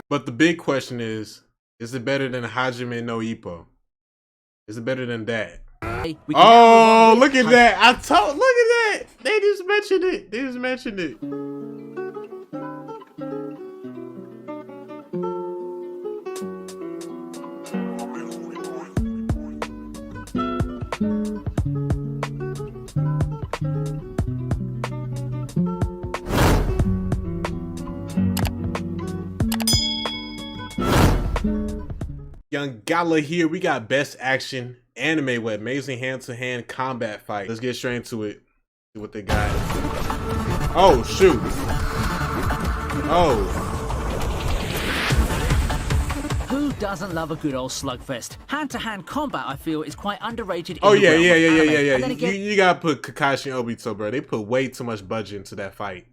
But the big question is it better than Hajime no Ippo? Is it better than that? Oh, look at that. Look at that. They just mentioned it. They just mentioned it. Young Gala here. We got best action anime with amazing hand-to-hand combat fight. Let's get straight into it. See what they got. Oh shoot. Oh. Who doesn't love a good old slugfest? Hand-to-hand combat, I feel, is quite underrated. Oh yeah. You gotta put Kakashi and Obito, bro. They put way too much budget into that fight.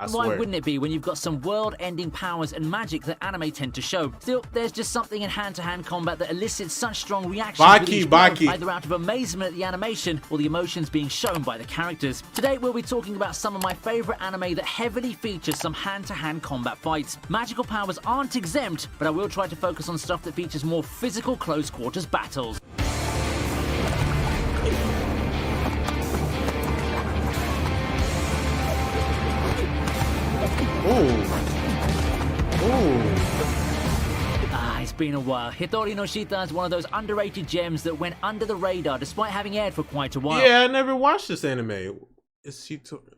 I swear. Why wouldn't it be when you've got some world-ending powers and magic that anime tend to show? Still, there's just something in hand-to-hand combat that elicits such strong reactions either out of amazement at the animation or the emotions being shown by the characters. Today, we'll be talking about some of my favorite anime that heavily features some hand-to-hand combat fights. Magical powers aren't exempt, but I will try to focus on stuff that features more physical close-quarters battles. It's been a while. Hitori no Shita is one of those underrated gems that went under the radar despite having aired for quite a while. Yeah, I never watched this anime.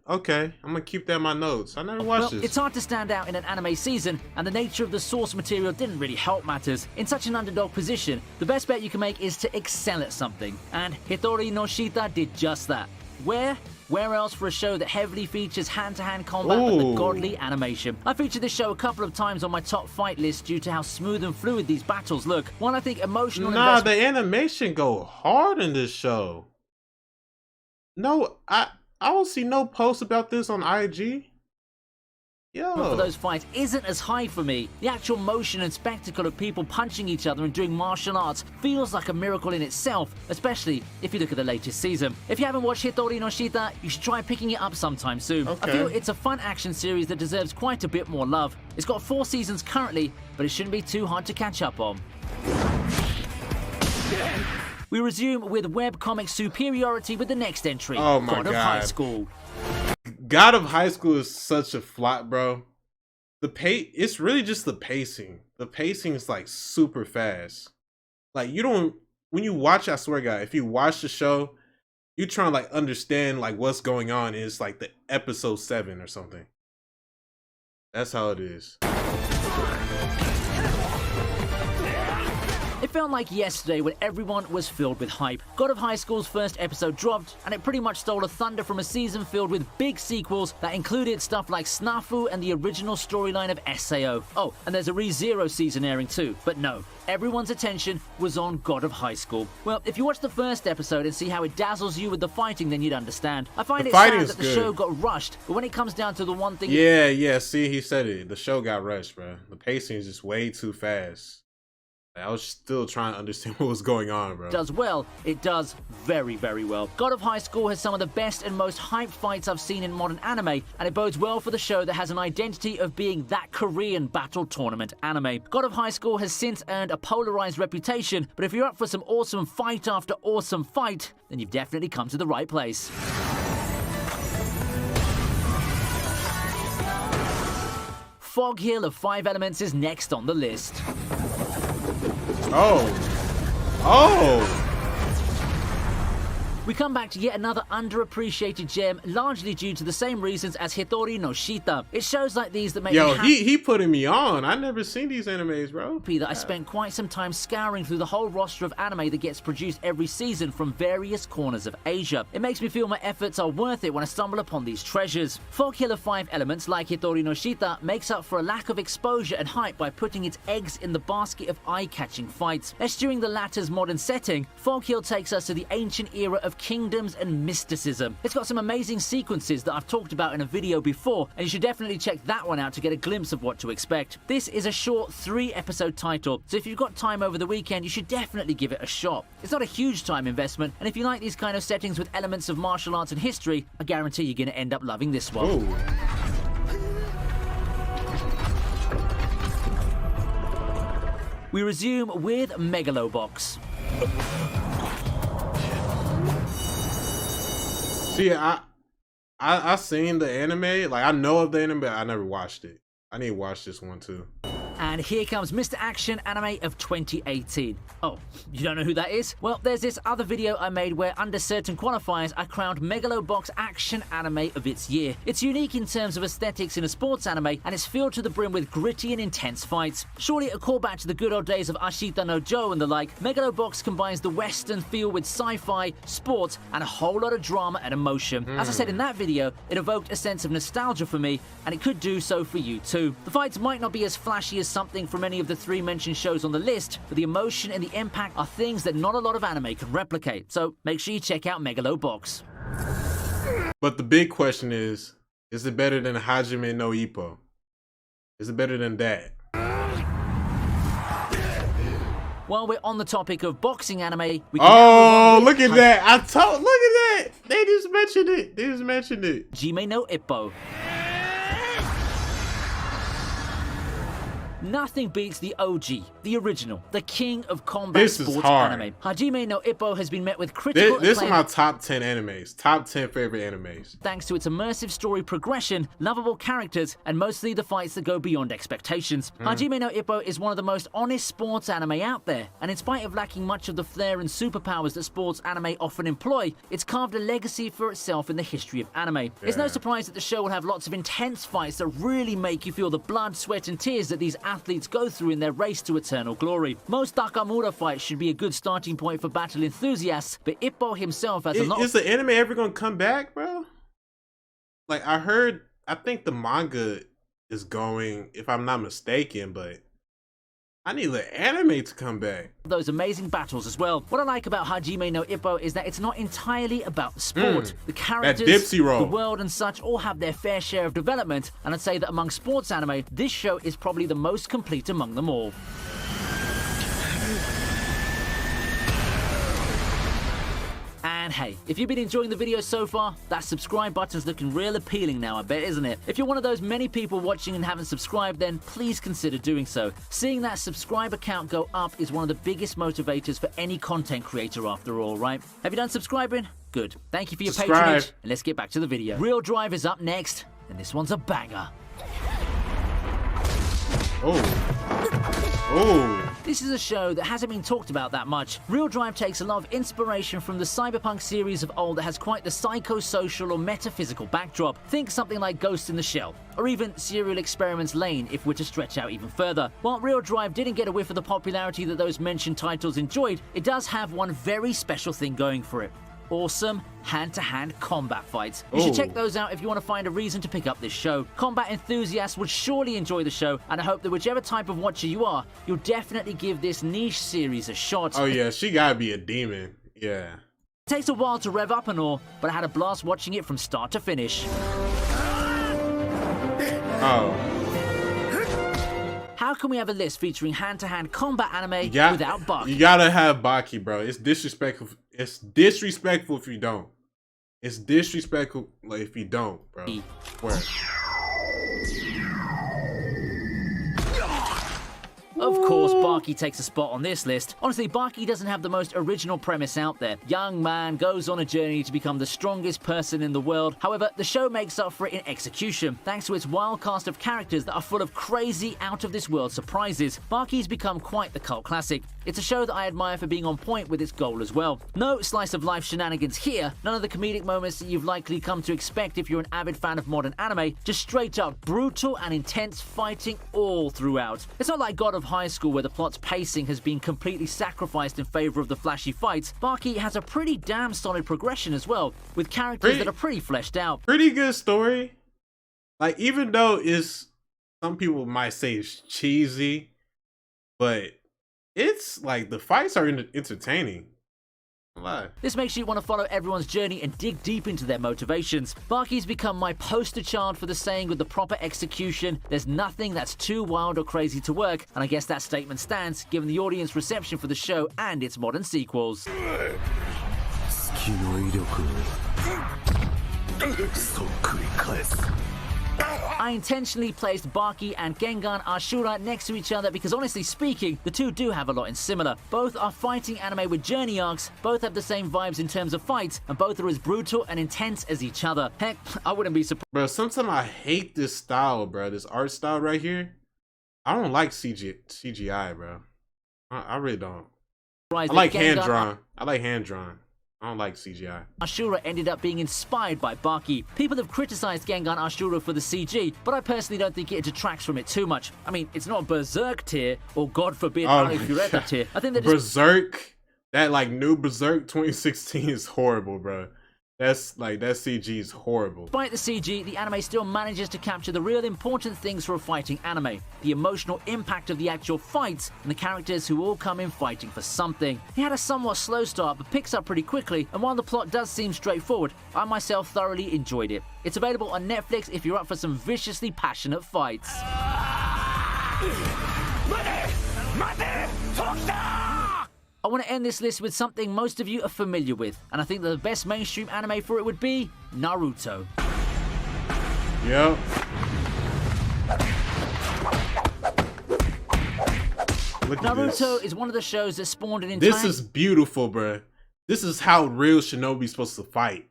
Okay, I'm gonna keep that in my notes. I never watched this. It's hard to stand out in an anime season, and the nature of the source material didn't really help matters. In such an underdog position, the best bet you can make is to excel at something, and Hitori no Shita did just that. Where else for a show that heavily features hand-to-hand combat but the godly animation? I featured this show a couple of times on my top fight list due to how smooth and fluid these battles look. While I think emotional the animation go hard in this show. No, I don't see no posts about this on IG. Yo. For those fights isn't as high for me. The actual motion and spectacle of people punching each other and doing martial arts feels like a miracle in itself, especially if you look at the latest season. If you haven't watched Hitori no Shita, you should try picking it up sometime soon. Okay. I feel it's a fun action series that deserves quite a bit more love. It's got 4 seasons currently, but it shouldn't be too hard to catch up on. We resume with webcomic superiority with the next entry, Oh my God of High School. God of High School is such a flop, bro. It's really just the pacing. The pacing is like super fast. Like when you watch, I swear to God, if you watch the show, you trying to like understand like what's going on. It's like the episode 7 or something. That's how it is. It felt like yesterday when everyone was filled with hype. God of High School's first episode dropped, and it pretty much stole a thunder from a season filled with big sequels that included stuff like Snafu and the original storyline of SAO. Oh, and there's a ReZero season airing too. But no, everyone's attention was on God of High School. Well, if you watch the first episode and see how it dazzles you with the fighting, then you'd understand. I find it sad that the show got rushed, but when it comes down to the one thing... Yeah, see, he said it. The show got rushed, bro. The pacing is just way too fast. I was still trying to understand what was going on, bro. Does well, it does very, very well. God of High School has some of the best and most hyped fights I've seen in modern anime, and it bodes well for the show that has an identity of being that Korean battle tournament anime. God of High School has since earned a polarized reputation, but if you're up for some awesome fight after awesome fight, then you've definitely come to the right place. Fog Hill of 5 Elements is next on the list. Oh. We come back to yet another underappreciated gem, largely due to the same reasons as Hitori no Shita. It's shows like these that make me happy. He putting me on. I never seen these animes, bro. That I spent quite some time scouring through the whole roster of anime that gets produced every season from various corners of Asia. It makes me feel my efforts are worth it when I stumble upon these treasures. Fog Hill of 5 Elements, like Hitori no Shita, makes up for a lack of exposure and hype by putting its eggs in the basket of eye-catching fights. Eschewing the latter's modern setting, Fog Hill takes us to the ancient era of kingdoms and mysticism. It's got some amazing sequences that I've talked about in a video before, and you should definitely check that one out to get a glimpse of what to expect. This is a short 3-episode title, so if you've got time over the weekend, you should definitely give it a shot. It's not a huge time investment, and if you like these kind of settings with elements of martial arts and history, I guarantee you're going to end up loving this one. Ooh. We resume with Megalobox. See, I seen the anime. Like, I know of the anime, but I never watched it. I need to watch this one too. And here comes Mr. Action Anime of 2018. Oh, you don't know who that is? Well, there's this other video I made where under certain qualifiers I crowned Megalobox Action Anime of its year. It's unique in terms of aesthetics in a sports anime, and it's filled to the brim with gritty and intense fights. Surely a callback to the good old days of Ashita no Joe and the like, Megalobox combines the western feel with sci-fi, sports, and a whole lot of drama and emotion. As I said in that video, it evoked a sense of nostalgia for me, and it could do so for you too. The fights might not be as flashy as something from any of the 3 mentioned shows on the list, but the emotion and the impact are things that not a lot of anime can replicate, so make sure you check out Megalobox. But the big question is it better than Hajime no Ippo? Is it better than that? While we're on the topic of boxing anime, we can oh, look at that! Look at that! They just mentioned it. Hajime no Ippo. Nothing beats the OG, the original, the king of combat sports anime. Hajime no Ippo has been met with critical acclaim. This is my top 10 animes. Top 10 favorite animes. Thanks to its immersive story progression, lovable characters, and mostly the fights that go beyond expectations. Hajime no Ippo is one of the most honest sports anime out there, and in spite of lacking much of the flair and superpowers that sports anime often employ, it's carved a legacy for itself in the history of anime. It's no surprise that the show will have lots of intense fights that really make you feel the blood, sweat, and tears that these athletes go through in their race to eternal glory. Most Takamura fights should be a good starting point for battle enthusiasts, but Ippo himself has a lot. Is the anime ever gonna come back, bro? Like, I think the manga is going, if I'm not mistaken, but I need the anime to come back. Those amazing battles as well. What I like about Hajime no Ippo is that it's not entirely about the sport. The characters, the world and such all have their fair share of development, and I'd say that among sports anime, this show is probably the most complete among them all. And hey, if you've been enjoying the video so far, that subscribe button's looking real appealing now, I bet, isn't it? If you're one of those many people watching and haven't subscribed, then please consider doing so. Seeing that subscriber count go up is one of the biggest motivators for any content creator after all, right? Have you done subscribing? Good. Thank you for your patronage, and let's get back to the video. Real Drive is up next, and this one's a banger. This is a show that hasn't been talked about that much. Real Drive takes a lot of inspiration from the cyberpunk series of old that has quite the psychosocial or metaphysical backdrop. Think something like Ghost in the Shell, or even Serial Experiments Lane if we're to stretch out even further. While Real Drive didn't get a whiff of the popularity that those mentioned titles enjoyed, it does have one very special thing going for it. Awesome hand-to-hand combat fights. You should check those out if you want to find a reason to pick up this show. Combat enthusiasts would surely enjoy the show, and I hope that whichever type of watcher you are, you'll definitely give this niche series a shot. Oh yeah, she gotta be a demon. Yeah. It takes a while to rev up and all, but I had a blast watching it from start to finish. How can we have a list featuring hand-to-hand combat anime without Baki? You gotta have Baki, bro. It's disrespectful. It's disrespectful if you don't. It's disrespectful like if you don't, bro. Where? Of course, Baki takes a spot on this list. Honestly, Baki doesn't have the most original premise out there. Young man goes on a journey to become the strongest person in the world. However, the show makes up for it in execution, thanks to its wild cast of characters that are full of crazy, out-of-this-world surprises. Baki's become quite the cult classic. It's a show that I admire for being on point with its goal as well. No slice-of-life shenanigans here, none of the comedic moments that you've likely come to expect if you're an avid fan of modern anime, just straight-up brutal and intense fighting all throughout. It's not like God of High School where the plot's pacing has been completely sacrificed in favor of the flashy fights. Baki has a pretty damn solid progression as well, with characters that are pretty fleshed out. Pretty good story. Like, even though some people might say it's cheesy, but it's like the fights are entertaining. This makes you want to follow everyone's journey and dig deep into their motivations. Baki's become my poster child for the saying with the proper execution, there's nothing that's too wild or crazy to work, and I guess that statement stands given the audience reception for the show and its modern sequels. I intentionally placed Baki and Gengan Ashura next to each other because honestly speaking, the two do have a lot in similar. Both are fighting anime with journey arcs, both have the same vibes in terms of fights, and both are as brutal and intense as each other. Heck, I wouldn't be surprised. Bro, sometimes I hate this style, bro. This art style right here. I don't like CGI, bro. I really don't. I like hand drawn. I like hand drawn. I don't like CGI. Ashura ended up being inspired by Baki. People have criticized Gengan Ashura for the CG, but I personally don't think it detracts from it too much. I mean, it's not Berserk tier, or God forbid, Arifureta tier. I think that Berserk, that like new Berserk 2016 is horrible, bro. That's like, that CG is horrible. Despite the CG, the anime still manages to capture the real important things for a fighting anime. The emotional impact of the actual fights, and the characters who all come in fighting for something. It had a somewhat slow start, but picks up pretty quickly, and while the plot does seem straightforward, I myself thoroughly enjoyed it. It's available on Netflix if you're up for some viciously passionate fights. I want to end this list with something most of you are familiar with, and I think that the best mainstream anime for it would be Naruto. Yep. Naruto is one of the shows that spawned an entire... This is beautiful, bruh. This is how real Shinobi's supposed to fight.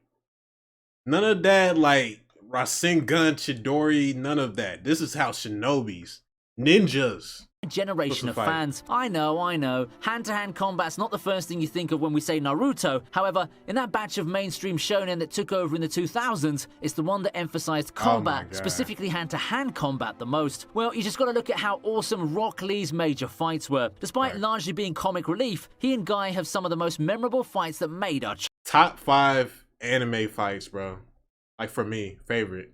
None of that, like, Rasengan, Chidori, none of that. This is how Shinobis, ninjas, generation of fans. I know. Hand-to-hand combat's not the first thing you think of when we say Naruto. However, in that batch of mainstream shonen that took over in the 2000s, it's the one that emphasized combat, specifically hand-to-hand combat, the most. Well, you just gotta look at how awesome Rock Lee's major fights were. Despite largely being comic relief, he and Guy have some of the most memorable fights that made our top 5 anime fights, bro. Like, for me, favorite.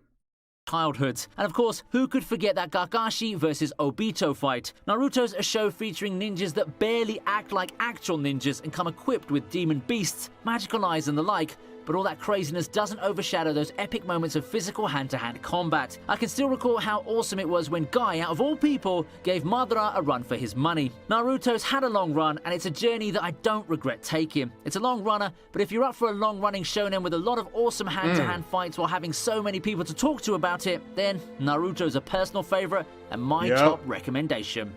Childhoods. And of course, who could forget that Kakashi versus Obito fight? Naruto's a show featuring ninjas that barely act like actual ninjas and come equipped with demon beasts, magical eyes and the like, but all that craziness doesn't overshadow those epic moments of physical hand-to-hand combat. I can still recall how awesome it was when Guy, out of all people, gave Madara a run for his money. Naruto's had a long run, and it's a journey that I don't regret taking. It's a long runner, but if you're up for a long-running shonen with a lot of awesome hand-to-hand fights while having so many people to talk to about it, then Naruto's a personal favorite and my top recommendation.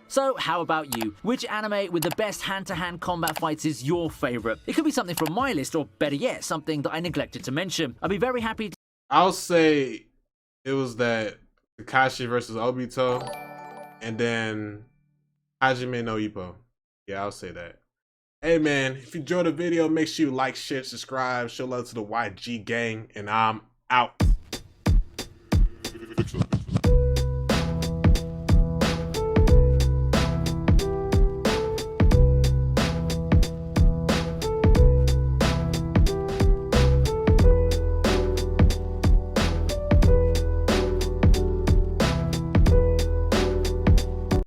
So, how about you? Which anime with the best hand-to-hand combat fights is your favorite? It could be something from my list, or better yet, something that I neglected to mention. I'd be very happy to... I'll say it was that Kakashi versus Obito, and then Hajime no Ippo. Yeah, I'll say that. Hey man, if you enjoyed the video, make sure you like, share, subscribe, show love to the YG gang, and I'm out.